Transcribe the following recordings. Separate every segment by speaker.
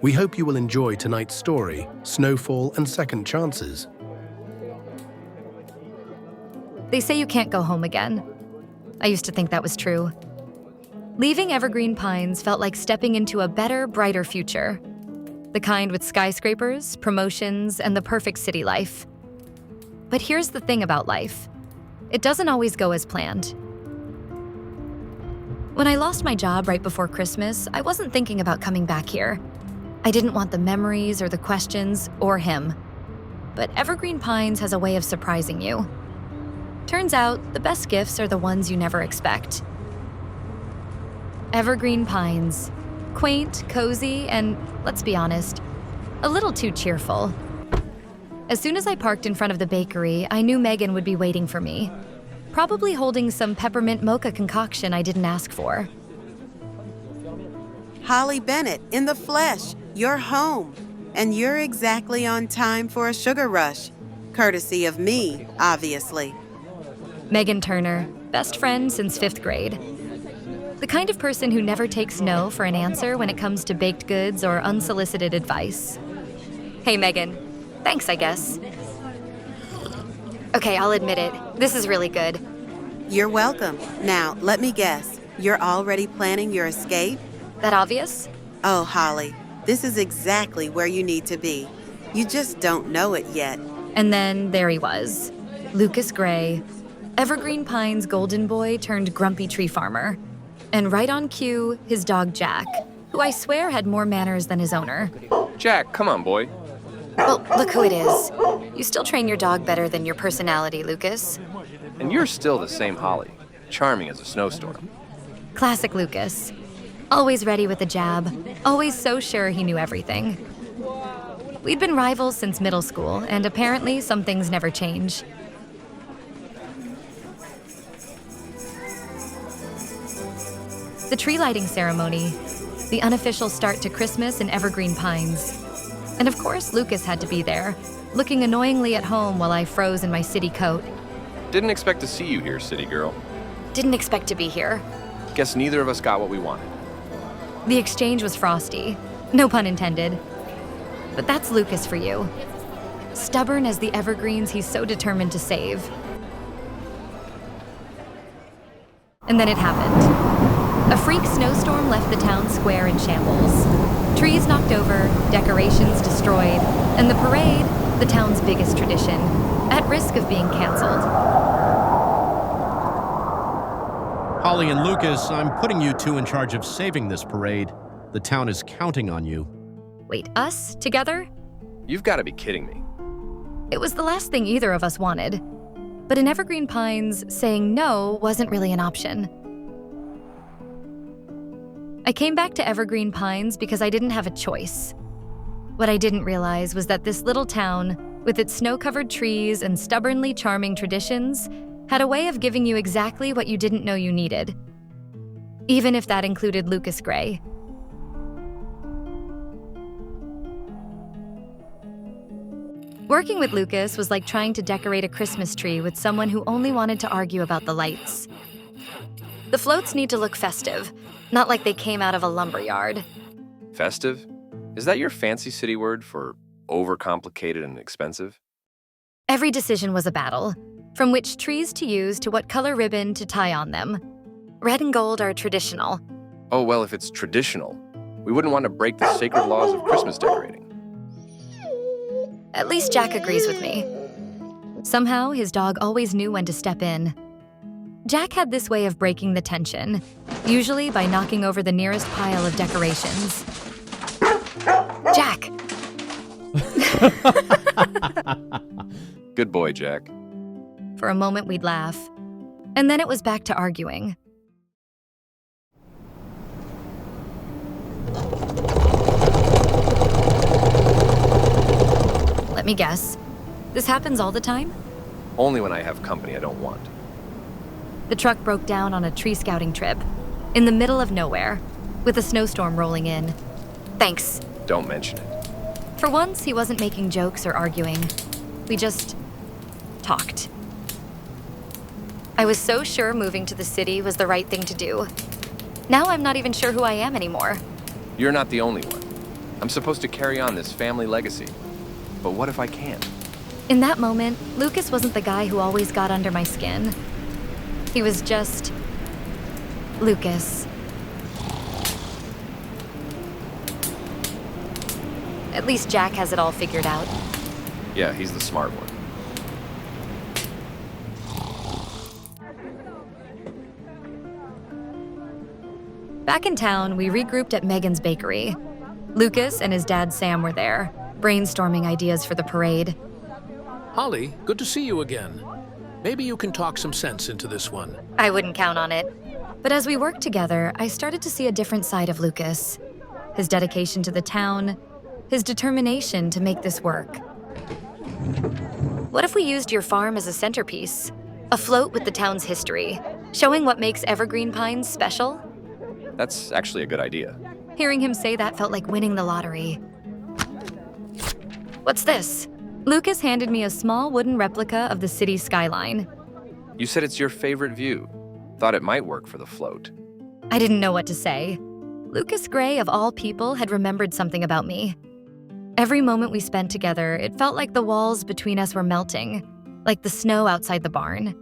Speaker 1: We hope you will enjoy tonight's story, Snowfall and Second Chances.
Speaker 2: They say you can't go home again. I used to think that was true. Leaving Evergreen Pines felt like stepping into a better, brighter future. The kind with skyscrapers, promotions, and the perfect city life. But here's the thing about life. It doesn't always go as planned. When I lost my job right before Christmas, I wasn't thinking about coming back here. I didn't want the memories or the questions or him. But Evergreen Pines has a way of surprising you. Turns out, the best gifts are the ones you never expect. Evergreen Pines. Quaint, cozy, and, let's be honest, a little too cheerful. As soon as I parked in front of the bakery, I knew Megan would be waiting for me, probably holding some peppermint mocha concoction I didn't ask for.
Speaker 3: Holly Bennett, in the flesh, you're home. And you're exactly on time for a sugar rush. Courtesy of me, obviously.
Speaker 2: Megan Turner, best friend since 5th grade. The kind of person who never takes no for an answer when it comes to baked goods or unsolicited advice. Hey, Megan. Thanks, I guess. Okay, I'll admit it. This is really good.
Speaker 3: You're welcome. Now, let me guess. You're already planning your escape?
Speaker 2: That obvious?
Speaker 3: Oh, Holly, this is exactly where you need to be. You just don't know it yet.
Speaker 2: And then there he was. Lucas Gray, Evergreen Pines golden boy turned grumpy tree farmer. And right on cue, his dog Jack, who I swear had more manners than his owner.
Speaker 4: Jack, come on, boy.
Speaker 2: Oh, look who it is. You still train your dog better than your personality, Lucas.
Speaker 4: And you're still the same Holly, charming as a snowstorm.
Speaker 2: Classic Lucas. Always ready with a jab, always so sure he knew everything. We'd been rivals since middle school, and apparently some things never change. The tree lighting ceremony, the unofficial start to Christmas in Evergreen Pines. And of course, Lucas had to be there, looking annoyingly at home while I froze in my city coat.
Speaker 4: Didn't expect to see you here, city girl.
Speaker 2: Didn't expect to be here.
Speaker 4: Guess neither of us got what we wanted.
Speaker 2: The exchange was frosty, no pun intended. But that's Lucas for you. Stubborn as the evergreens he's so determined to save. And then it happened. A freak snowstorm left the town square in shambles. Trees knocked over, decorations destroyed, and the parade, the town's biggest tradition, at risk of being canceled.
Speaker 5: Holly and Lucas, I'm putting you two in charge of saving this parade. The town is counting on you.
Speaker 2: Wait, us? Together?
Speaker 4: You've got to be kidding me.
Speaker 2: It was the last thing either of us wanted. But in Evergreen Pines, saying no wasn't really an option. I came back to Evergreen Pines because I didn't have a choice. What I didn't realize was that this little town, with its snow-covered trees and stubbornly charming traditions, had a way of giving you exactly what you didn't know you needed. Even if that included Lucas Gray. Working with Lucas was like trying to decorate a Christmas tree with someone who only wanted to argue about the lights. The floats need to look festive, not like they came out of a lumberyard.
Speaker 4: Festive? Is that your fancy city word for overcomplicated and expensive?
Speaker 2: Every decision was a battle, from which trees to use to what color ribbon to tie on them. Red and gold are traditional.
Speaker 4: Oh, well, if it's traditional, we wouldn't want to break the sacred laws of Christmas decorating.
Speaker 2: At least Jack agrees with me. Somehow, his dog always knew when to step in. Jack had this way of breaking the tension, usually by knocking over the nearest pile of decorations. Jack!
Speaker 4: Good boy, Jack.
Speaker 2: For a moment, we'd laugh. And then it was back to arguing. Let me guess. This happens all the time?
Speaker 4: Only when I have company I don't want.
Speaker 2: The truck broke down on a tree scouting trip, in the middle of nowhere, with a snowstorm rolling in. Thanks.
Speaker 4: Don't mention it.
Speaker 2: For once, he wasn't making jokes or arguing. We just talked. I was so sure moving to the city was the right thing to do. Now I'm not even sure who I am anymore.
Speaker 4: You're not the only one. I'm supposed to carry on this family legacy. But what if I can't?
Speaker 2: In that moment, Lucas wasn't the guy who always got under my skin. He was just Lucas. At least Jack has it all figured out.
Speaker 4: Yeah, he's the smart one.
Speaker 2: Back in town, we regrouped at Megan's bakery. Lucas and his dad Sam were there, brainstorming ideas for the parade.
Speaker 1: Holly, good to see you again. Maybe you can talk some sense into this one.
Speaker 2: I wouldn't count on it. But as we worked together, I started to see a different side of Lucas. His dedication to the town, his determination to make this work. What if we used your farm as a centerpiece? A float with the town's history, showing what makes Evergreen Pines special?
Speaker 4: That's actually a good idea.
Speaker 2: Hearing him say that felt like winning the lottery. What's this? Lucas handed me a small wooden replica of the city skyline.
Speaker 4: You said it's your favorite view. Thought it might work for the float.
Speaker 2: I didn't know what to say. Lucas Gray, of all people, had remembered something about me. Every moment we spent together, it felt like the walls between us were melting, like the snow outside the barn.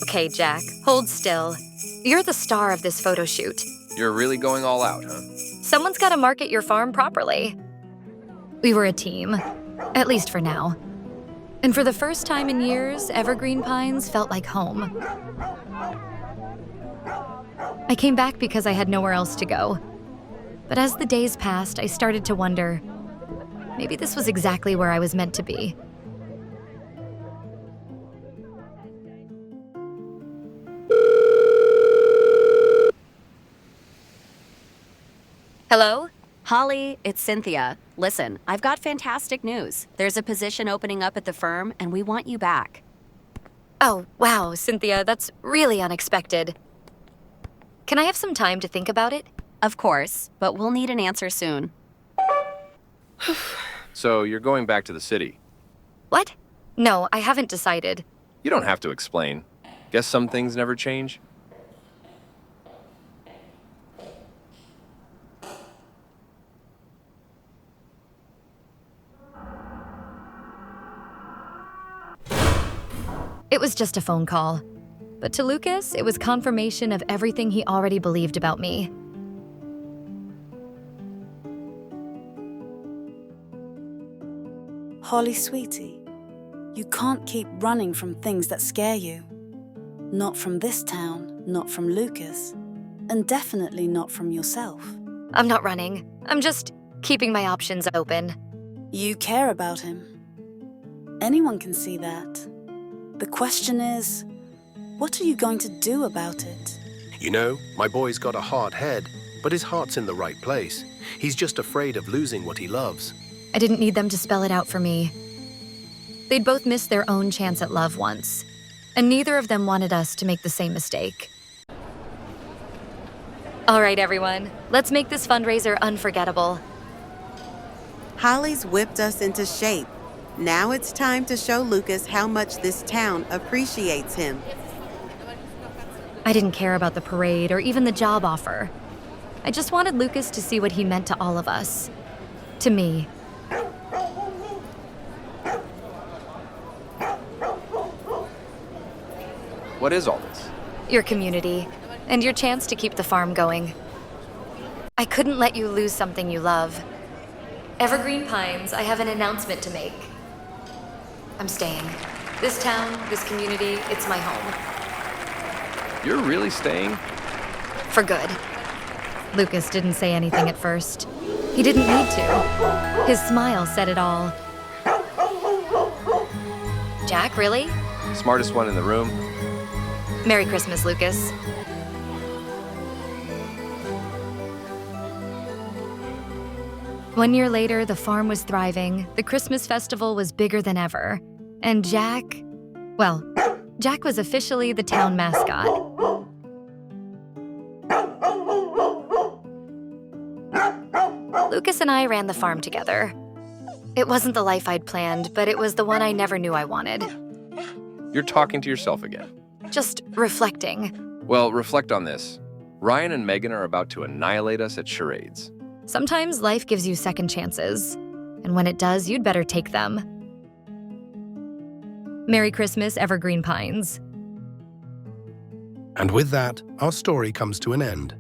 Speaker 2: Okay, Jack, hold still. You're the star of this photo shoot.
Speaker 4: You're really going all out, huh?
Speaker 2: Someone's got to market your farm properly. We were a team, at least for now. And for the first time in years, Evergreen Pines felt like home. I came back because I had nowhere else to go. But as the days passed, I started to wonder, maybe this was exactly where I was meant to be. Hello?
Speaker 6: Holly, it's Cynthia. Listen, I've got fantastic news. There's a position opening up at the firm, and we want you back.
Speaker 2: Oh, wow, Cynthia, that's really unexpected. Can I have some time to think about it?
Speaker 6: Of course, but we'll need an answer soon.
Speaker 4: So you're going back to the city.
Speaker 2: What? No, I haven't decided.
Speaker 4: You don't have to explain. Guess some things never change.
Speaker 2: It was just a phone call. But to Lucas, it was confirmation of everything he already believed about me.
Speaker 7: Holly, sweetie, you can't keep running from things that scare you. Not from this town, not from Lucas, and definitely not from yourself.
Speaker 2: I'm not running. I'm just keeping my options open.
Speaker 7: You care about him. Anyone can see that. The question is, what are you going to do about it?
Speaker 1: You know, my boy's got a hard head, but his heart's in the right place. He's just afraid of losing what he loves.
Speaker 2: I didn't need them to spell it out for me. They'd both missed their own chance at love once, and neither of them wanted us to make the same mistake. All right, everyone, let's make this fundraiser unforgettable.
Speaker 3: Holly's whipped us into shape. Now it's time to show Lucas how much this town appreciates him.
Speaker 2: I didn't care about the parade or even the job offer. I just wanted Lucas to see what he meant to all of us. To me.
Speaker 4: What is all this?
Speaker 2: Your community, and your chance to keep the farm going. I couldn't let you lose something you love. Evergreen Pines, I have an announcement to make. I'm staying. This town, this community, it's my home.
Speaker 4: You're really staying?
Speaker 2: For good. Lucas didn't say anything at first. He didn't need to. His smile said it all. Jack, really?
Speaker 4: Smartest one in the room.
Speaker 2: Merry Christmas, Lucas. One year later, the farm was thriving, the Christmas festival was bigger than ever, and Jack was officially the town mascot. Lucas and I ran the farm together. It wasn't the life I'd planned, but it was the one I never knew I wanted.
Speaker 4: You're talking to yourself again.
Speaker 2: Just reflecting.
Speaker 4: Well, reflect on this. Ryan and Megan are about to annihilate us at charades.
Speaker 2: Sometimes life gives you second chances, and when it does, you'd better take them. Merry Christmas, Evergreen Pines.
Speaker 1: And with that, our story comes to an end.